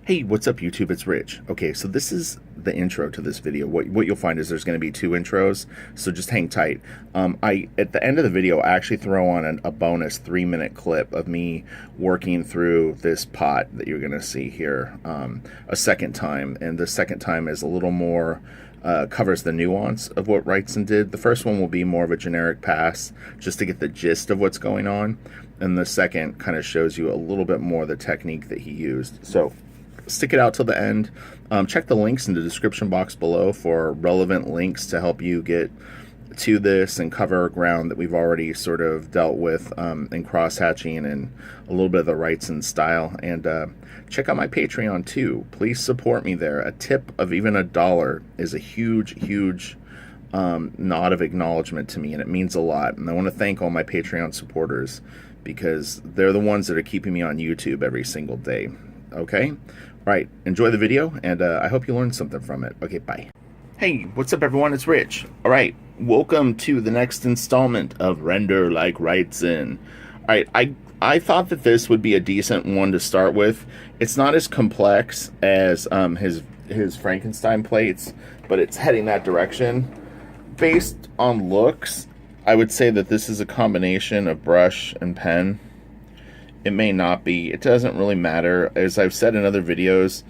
Hey, what's up YouTube? It's Rich. Okay, so this is the intro to this video. What you'll find is there's going to be two intros, so just hang tight. At the end of the video, I actually throw on a bonus 3-minute clip of me working through this pot that you're going to see here a second time, and the second time is a little more covers the nuance of what Wrightson did. The first one will be more of a generic pass, just to get the gist of what's going on, and the second kind of shows you a little bit more of the technique that he used. So stick it out till the end. Check the links in the description box below for relevant links to help you get to this and cover ground that we've already sort of dealt with in cross-hatching and a little bit of the Wrightson style. And check out my Patreon too. Please support me there. A tip of even $1 is a huge nod of acknowledgement to me, and it means a lot. And I want to thank all my Patreon supporters because they're the ones that are keeping me on YouTube every single day. Okay? All right, enjoy the video, and I hope you learned something from it. Okay, bye. Hey, what's up, everyone? It's Rich. All right, welcome to the next installment of Render Like Wrightson. All right, I thought that this would be a decent one to start with. It's not as complex as his Frankenstein plates, but it's heading that direction. Based on looks, I would say that this is a combination of brush and pen. It may not be. It doesn't really matter. As I've said in other videos,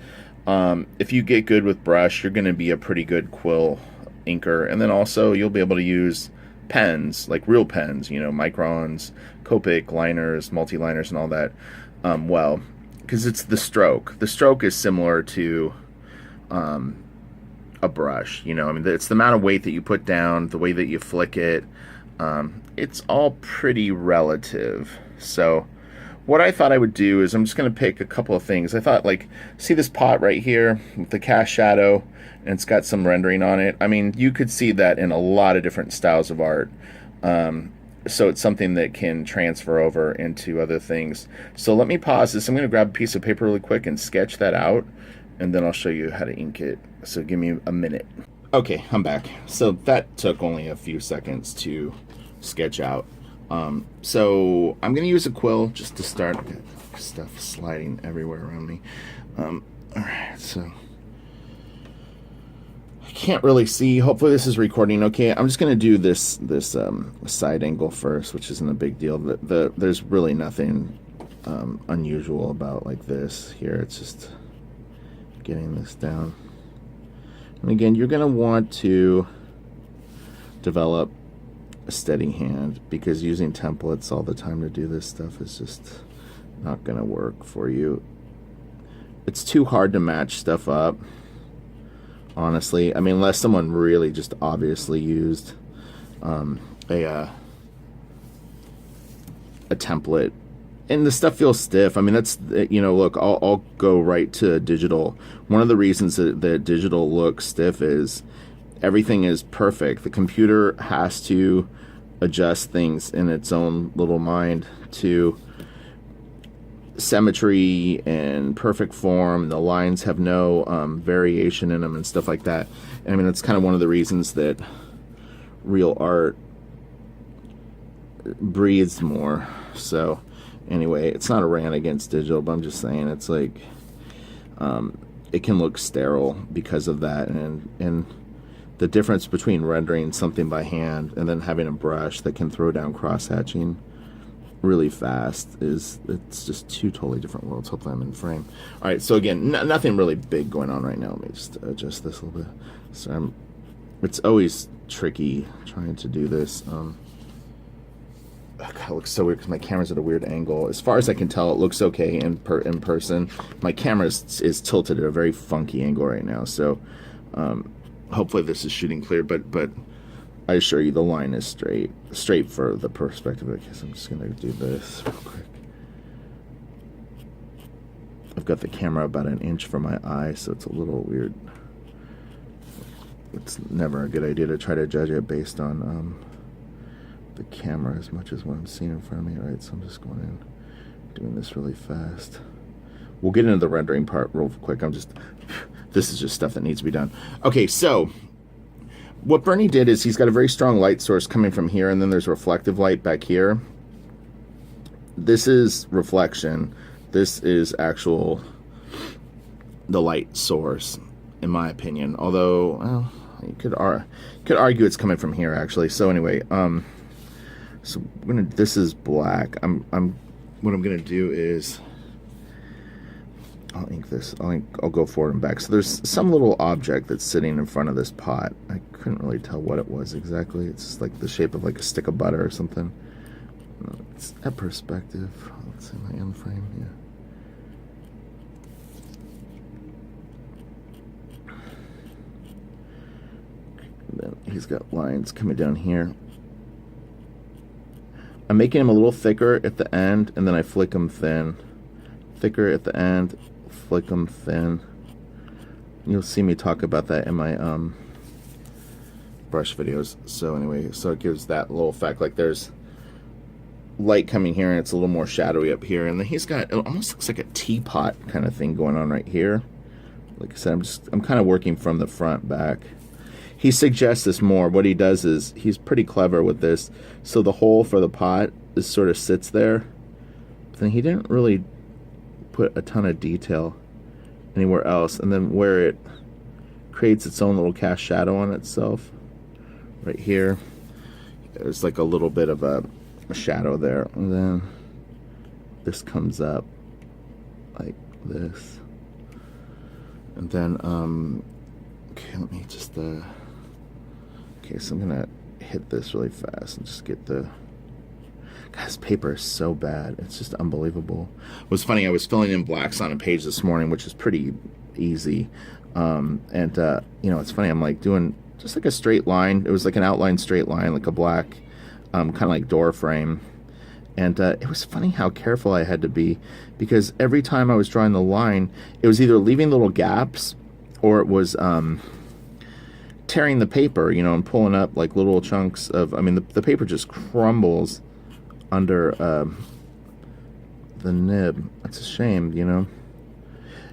if you get good with brush, you're going to be a pretty good quill inker. And then also you'll be able to use pens, like real pens, you know, Microns, Copic, liners, multi-liners, and all that. Well, because it's the stroke. The stroke is similar to a brush, you know. I mean, it's the amount of weight that you put down, the way that you flick it. It's all pretty relative. So what I thought I would do is I'm just going to pick a couple of things. I thought, like, see this pot right here with the cast shadow, and it's got some rendering on it. I mean, you could see that in a lot of different styles of art. So it's something that can transfer over into other things. So let me pause this. I'm going to grab a piece of paper really quick and sketch that out, and then I'll show you how to ink it. So give me a minute. Okay, I'm back. So that took only a few seconds to sketch out. So I'm gonna use a quill just to start. I've got stuff sliding everywhere around me. Alright, so I can't really see. Hopefully this is recording okay. I'm just gonna do this side angle first, which isn't a big deal. There's really nothing unusual about like this here. It's just getting this down. And again, you're gonna want to develop a steady hand, because using templates all the time to do this stuff is just not gonna work for you. It's too hard to match stuff up, honestly. I mean, unless someone really just obviously used a template, and the stuff feels stiff. I mean, that's, you know, look, I'll go right to digital. One of the reasons that digital looks stiff is everything is perfect. The computer has to adjust things in its own little mind to symmetry and perfect form. The lines have no variation in them and stuff like that. And I mean, that's kind of one of the reasons that real art breathes more. So anyway, it's not a rant against digital, but I'm just saying it's like it can look sterile because of that. And the difference between rendering something by hand and then having a brush that can throw down cross-hatching really fast it's just two totally different worlds. Hopefully I'm in frame. All right, so again, nothing really big going on right now. Let me just adjust this a little bit. So it's always tricky trying to do this. God, it looks so weird because my camera's at a weird angle. As far as I can tell, it looks okay in person. My camera is tilted at a very funky angle right now, so hopefully this is shooting clear, but I assure you the line is straight for the perspective. Okay, so I'm just gonna do this real quick. I've got the camera about an inch from my eye, so it's a little weird. It's never a good idea to try to judge it based on the camera as much as what I'm seeing in front of me. All right, so I'm just going in, doing this really fast. We'll get into the rendering part real quick. This is just stuff that needs to be done. Okay, so what Bernie did is he's got a very strong light source coming from here, and then there's reflective light back here. This is reflection. This is actual the light source, in my opinion. Although, well, you could argue it's coming from here actually. So anyway, so this is black. What I'm gonna do is I'll ink this. I'll go forward and back. So there's some little object that's sitting in front of this pot. I couldn't really tell what it was exactly. It's just like the shape of like a stick of butter or something. It's at perspective. Let's see my end frame. Yeah. And then he's got lines coming down here. I'm making him a little thicker at the end, and then I flick him thin. Thicker at the end, flick them thin. You'll see me talk about that in my brush videos. So anyway, so it gives that little effect. Like there's light coming here, and it's a little more shadowy up here. And then he's got, it almost looks like a teapot kind of thing going on right here. Like I said, I'm kind of working from the front back. He suggests this more. What he does is he's pretty clever with this. So the hole for the pot is sort of sits there. But then he didn't really put a ton of detail anywhere else. And then where it creates its own little cast shadow on itself, right here, there's like a little bit of a shadow there. And then this comes up like this. And then, okay, let me just, okay, so I'm gonna hit this really fast and just get the, God, this paper is so bad. It's just unbelievable. It was funny, I was filling in blacks on a page this morning, which is pretty easy. You know, it's funny, I'm like doing just like a straight line. It was like an outline straight line, like a black, kind of like door frame. And it was funny how careful I had to be, because every time I was drawing the line, it was either leaving little gaps or it was tearing the paper, you know, and pulling up like little chunks of, I mean, the paper just crumbles under the nib. That's a shame, you know.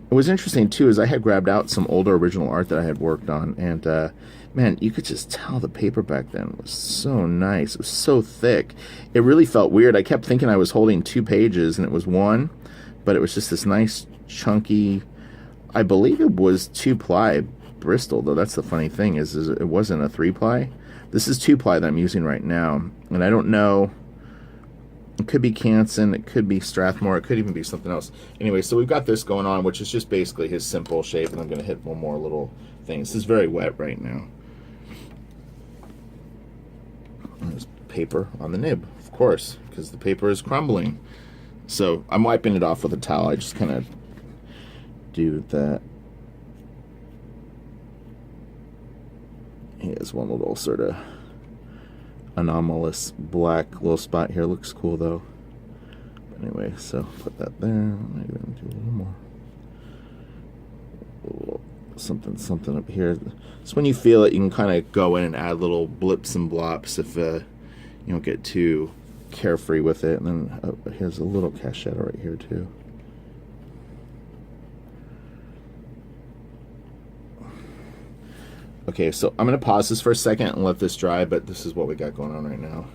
It was interesting too, is I had grabbed out some older original art that I had worked on, and man, you could just tell the paper back then was so nice. It was so thick. It really felt weird. I kept thinking I was holding 2 pages and it was one, but it was just this nice chunky, I believe it was 2-ply Bristol, though that's the funny thing is it wasn't a 3-ply. This is 2-ply that I'm using right now, and I don't know, it could be Canson, it could be Strathmore, it could even be something else. Anyway, so we've got this going on, which is just basically his simple shape, and I'm going to hit one more little thing. This is very wet right now. There's paper on the nib, of course, because the paper is crumbling. So I'm wiping it off with a towel. I just kind of do that. He has one little sort of anomalous black little spot here. Looks cool though. Anyway, so put that there. Maybe do a little more. A little something up here. So when you feel it, you can kind of go in and add little blips and blops if you don't get too carefree with it. And then here's a little cast shadow right here too. Okay, so I'm going to pause this for a second and let this dry, but this is what we got going on right now.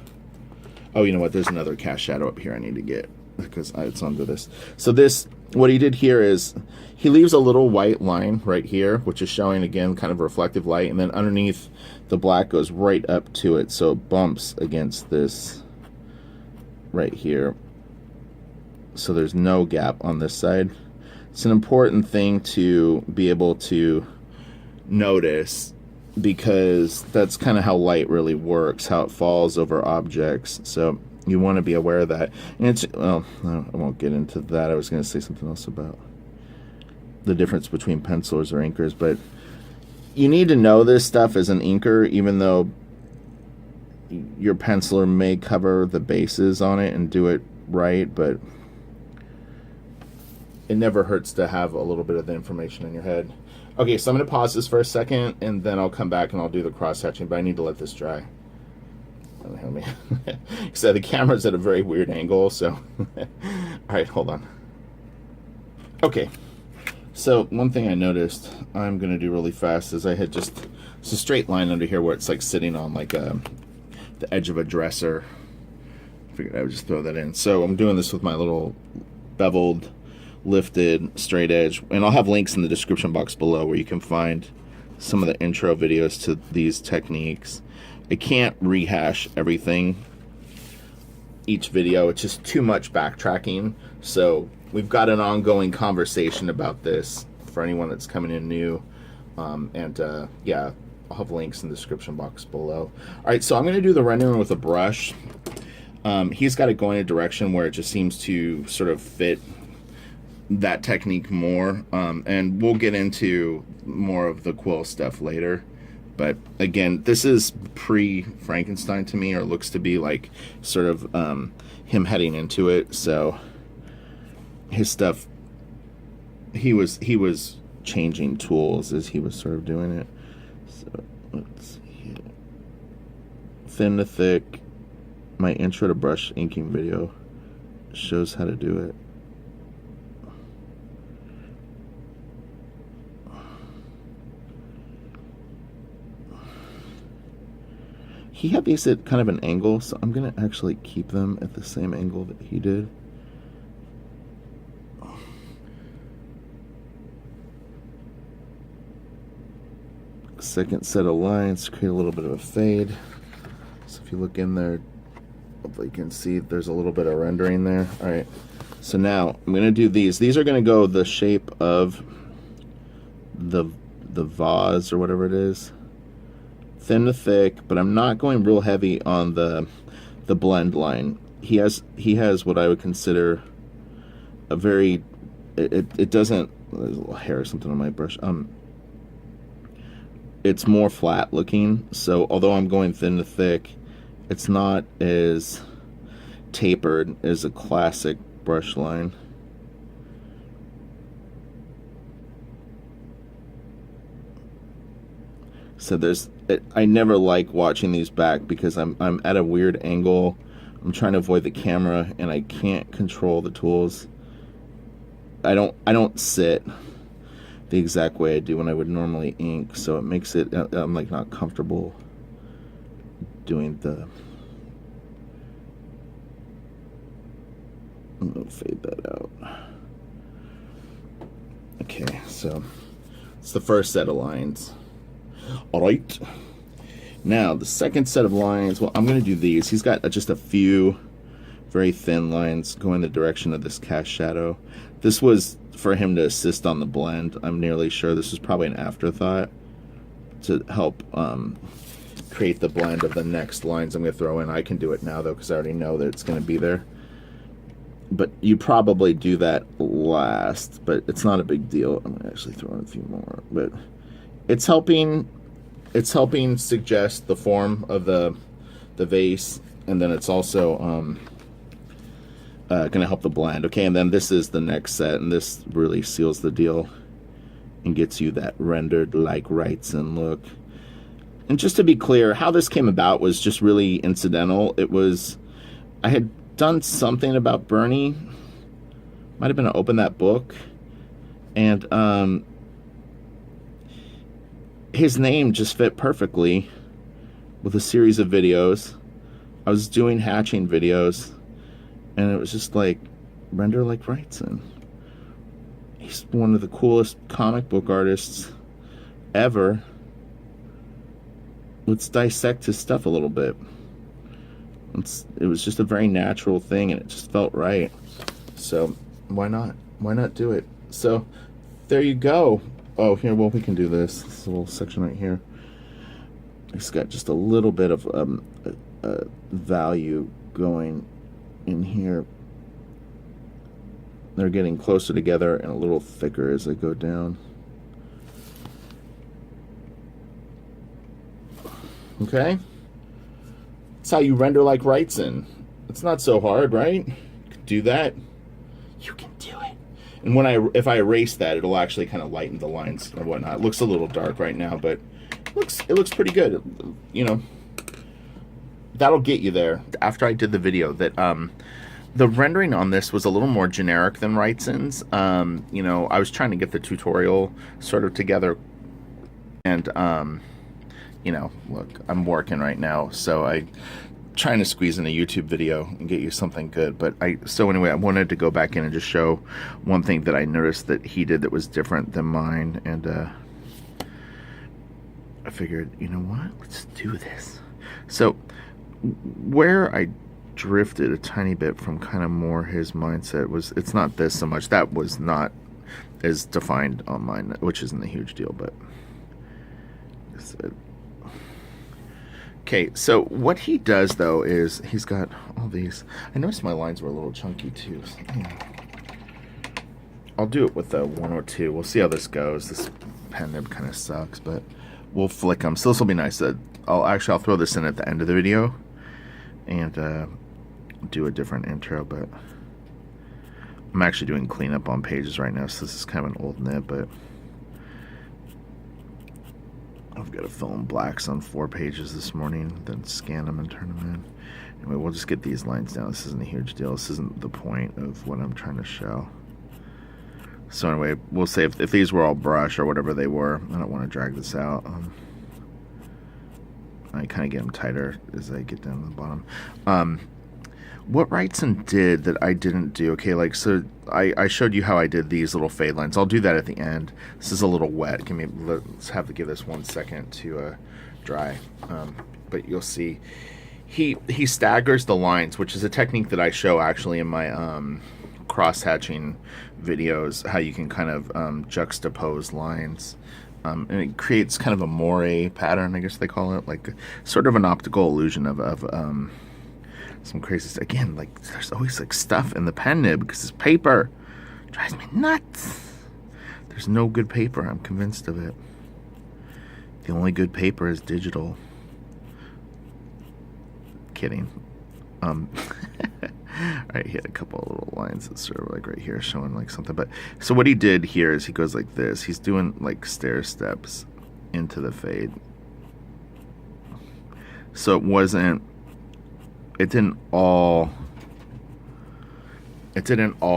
Oh, you know what? There's another cast shadow up here I need to get, because it's under this. So this, what he did here is he leaves a little white line right here, which is showing, again, kind of reflective light, and then underneath the black goes right up to it, so it bumps against this right here. So there's no gap on this side. It's an important thing to be able to notice, because that's kind of how light really works, how it falls over objects. So you want to be aware of that. And it's, well, no, I won't get into that. I was going to say something else about the difference between pencilers or inkers, but you need to know this stuff as an inker, even though your penciler may cover the bases on it and do it right, but it never hurts to have a little bit of the information in your head. Okay, so I'm going to pause this for a second, and then I'll come back and I'll do the cross-hatching, but I need to let this dry. So the camera's at a very weird angle, so... Alright, hold on. Okay, so one thing I noticed I'm going to do really fast is I had just... It's a straight line under here where it's like sitting on like the edge of a dresser. I figured I would just throw that in. So I'm doing this with my little beveled lifted, straight edge. And I'll have links in the description box below where you can find some of the intro videos to these techniques. I can't rehash everything each video. It's just too much backtracking. So we've got an ongoing conversation about this for anyone that's coming in new. Yeah, I'll have links in the description box below. All right, so I'm going to do the rendering with a brush. He's got it going in a direction where it just seems to sort of fit that technique more. And we'll get into more of the quill stuff later. But again, this is pre-Frankenstein to me, or looks to be like sort of him heading into it. So his stuff, he was changing tools as he was sort of doing it. So let's see here. Thin to thick. My intro to brush inking video shows how to do it. He had these at kind of an angle, so I'm going to actually keep them at the same angle that he did. Second set of lines, create a little bit of a fade. So if you look in there, hopefully you can see there's a little bit of rendering there. All right, so now I'm going to do these. These are going to go the shape of the vase or whatever it is. Thin to thick, but I'm not going real heavy on the blend line. He has what I would consider a very, it doesn't, there's a little hair or something on my brush. It's more flat looking, so although I'm going thin to thick, it's not as tapered as a classic brush line. So I never like watching these back because I'm at a weird angle. I'm trying to avoid the camera and I can't control the tools. I don't sit the exact way I do when I would normally ink, so it makes it, I'm like not comfortable doing the, I'm gonna fade that out. Okay, so it's the first set of lines. All right, now the second set of lines, well, I'm going to do these. He's got just a few very thin lines going the direction of this cast shadow. This was for him to assist on the blend. I'm nearly sure this was probably an afterthought to help create the blend of the next lines I'm going to throw in. I can do it now, though, because I already know that it's going to be there. But you probably do that last, but it's not a big deal. I'm going to actually throw in a few more, but it's helping suggest the form of the vase, and then it's also going to help the blend. Okay, and then this is the next set, and this really seals the deal and gets you that rendered like Wrightson look. And just to be clear, how this came about was just really incidental. It was, I had done something about Bernie, might have been to open that book, and his name just fit perfectly with a series of videos. I was doing hatching videos, and it was just like, render like Wrightson. He's one of the coolest comic book artists ever. Let's dissect his stuff a little bit. It was just a very natural thing, and it just felt right. So why not? Why not do it? So there you go. Oh, here, well, we can do this. This little section right here. It's got just a little bit of value going in here. They're getting closer together and a little thicker as they go down. Okay? That's how you render like Wrightson. It's not so hard, right? You can do that. You can do it. And if I erase that, it'll actually kind of lighten the lines and whatnot. It looks a little dark right now, but it looks pretty good. You know, that'll get you there. After I did the video, that the rendering on this was a little more generic than Wrightson's. You know, I was trying to get the tutorial sort of together, and you know, look, I'm working right now, so trying to squeeze in a YouTube video and get you something good. But so anyway, I wanted to go back in and just show one thing that I noticed that he did that was different than mine, and I figured, you know what, let's do this. So where I drifted a tiny bit from kind of more his mindset was, it's not this so much. That was not as defined on mine, which isn't a huge deal, but okay, so what he does though is he's got all these. I noticed my lines were a little chunky too. So, yeah. I'll do it with the 102. We'll see how this goes. This pen nib kind of sucks, but we'll flick them. So this will be nice. I'll throw this in at the end of the video and do a different intro, but I'm actually doing cleanup on pages right now, so this is kind of an old nib, but I've got to fill in blacks on 4 pages this morning, then scan them and turn them in. Anyway, we'll just get these lines down. This isn't a huge deal. This isn't the point of what I'm trying to show. So anyway, we'll say if these were all brush or whatever they were, I don't want to drag this out. I kind of get them tighter as I get down to the bottom. What Wrightson did that I didn't do, okay, like, so I showed you how I did these little fade lines. I'll do that at the end. This is a little wet. Let's have to give this 1 second to dry. But you'll see he staggers the lines, which is a technique that I show actually in my cross-hatching videos, how you can kind of juxtapose lines. And it creates kind of a moire pattern, I guess they call it, like sort of an optical illusion of some crazy stuff. Again, like, there's always like stuff in the pen nib because it's paper. It drives me nuts. There's no good paper. I'm convinced of it. The only good paper is digital. Kidding. Alright, he had a couple of little lines that sort of like right here showing like something. But so what he did here is he goes like this. He's doing like stair steps into the fade. So it didn't all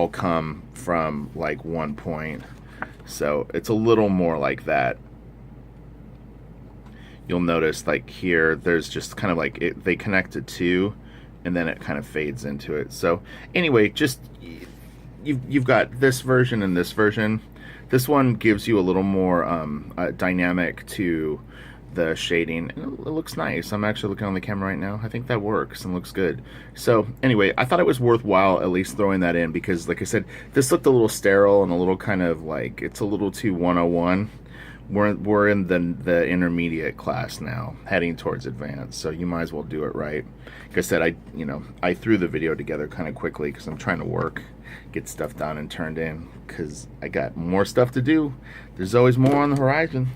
come from like one point. So it's a little more like that. You'll notice like here there's just kind of like they connected to, and then it kind of fades into it. So anyway, just you've got this version and this version. This one gives you a little more dynamic to the shading, and it looks nice. I'm actually looking on the camera right now. I think that works and looks good. So anyway, I thought it was worthwhile at least throwing that in because, like I said, this looked a little sterile and a little kind of like it's a little too 101. We're in the intermediate class now, heading towards advanced, so you might as well do it right. Like I said, I threw the video together kind of quickly because I'm trying to get stuff done and turned in because I got more stuff to do. There's always more on the horizon.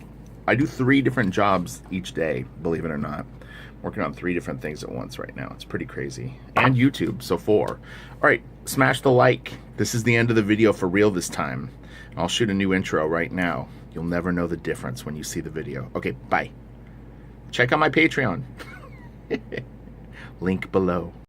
I do 3 different jobs each day, believe it or not. I'm working on 3 different things at once right now. It's pretty crazy. And YouTube, so 4. All right, smash the like. This is the end of the video for real this time. I'll shoot a new intro right now. You'll never know the difference when you see the video. Okay, bye. Check out my Patreon. Link below.